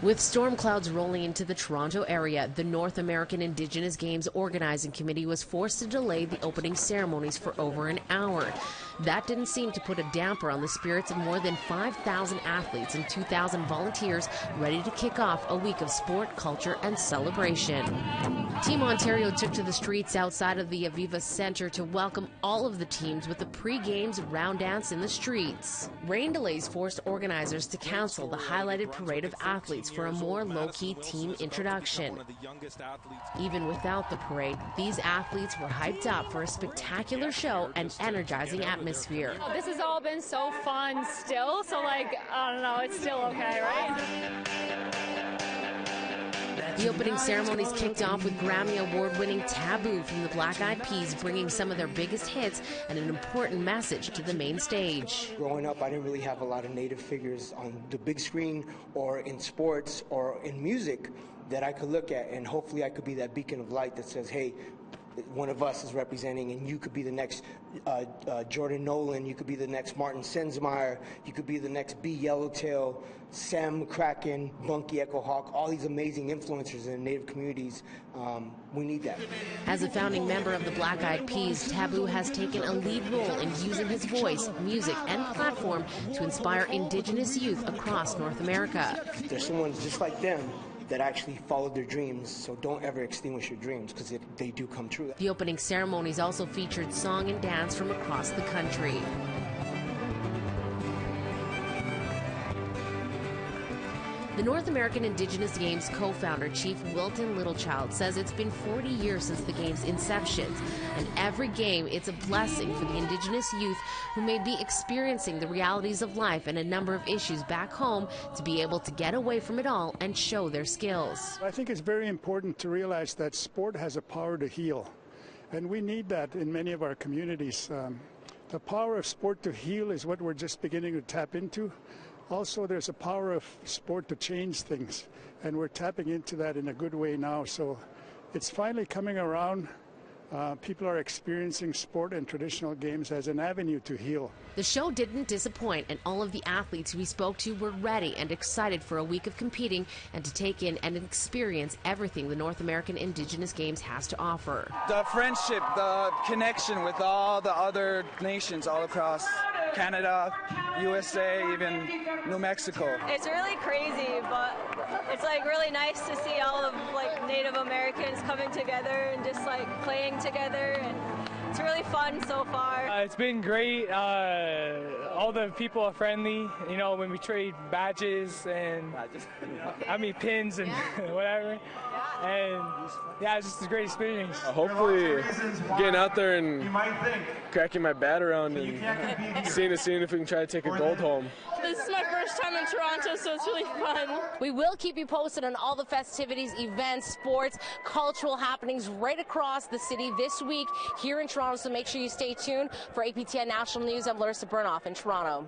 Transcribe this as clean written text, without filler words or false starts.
With storm clouds rolling into the Toronto area, the North American Indigenous Games Organizing Committee was forced to delay the opening ceremonies for over an hour. That didn't seem to put a damper on the spirits of more than 5,000 athletes and 2,000 volunteers ready to kick off a week of sport, culture, and celebration. Team Ontario took to the streets outside of the Aviva Centre to welcome all of the teams with the pre-games round dance in the streets. Rain delays forced organizers to cancel the highlighted parade of athletes for a more low-key team introduction. Even without the parade, these athletes were hyped up for a spectacular show and energizing atmosphere. This has all been so fun still, so I don't know, it's still okay, right? The opening ceremonies kicked off with Grammy Award-winning Taboo from the Black Eyed Peas, bringing some of their biggest hits and an important message to the main stage. Growing up, I didn't really have a lot of Native figures on the big screen or in sports or in music that I could look at, and hopefully I could be that beacon of light that says, hey, one of us is representing, and you could be the next Jordan Nolan, you could be the next Martin Sensmeyer, you could be the next B. Yellowtail, Sam Kraken, Bunky Echo Hawk, all these amazing influencers in Native communities. We need that. As a founding member of the Black Eyed Peas, Taboo has taken a lead role in using his voice, music, and platform to inspire Indigenous youth across North America. There's someone just like them that actually followed their dreams, so don't ever extinguish your dreams, because they do come true. The opening ceremonies also featured song and dance from across the country. The North American Indigenous Games co-founder, Chief Wilton Littlechild, says it's been 40 years since the Games' inception, and every game it's a blessing for the Indigenous youth who may be experiencing the realities of life and a number of issues back home to be able to get away from it all and show their skills. I think it's very important to realize that sport has a power to heal, and we need that in many of our communities. The power of sport to heal is what we're just beginning to tap into. Also, there's a power of sport to change things, and we're tapping into that in a good way now. So it's finally coming around. People are experiencing sport and traditional games as an avenue to heal. The show didn't disappoint, and all of the athletes we spoke to were ready and excited for a week of competing and to take in and experience everything the North American Indigenous Games has to offer. The friendship, the connection with all the other nations all across Canada, USA, even New Mexico. It's really crazy, but it's really nice to see all of Native Americans coming together and just playing together, and it's really fun so far. It's been great. All the people are friendly. You know, when we trade badges and pins and whatever. And yeah, it's just a great experience. Hopefully getting out there and cracking my bat around and seeing if we can try to take a gold home. This is my first time in Toronto, so it's really fun. We will keep you posted on all the festivities, events, sports, cultural happenings right across the city this week here in Toronto, so make sure you stay tuned. For APTN National News, I'm Larissa Burnoff in Toronto.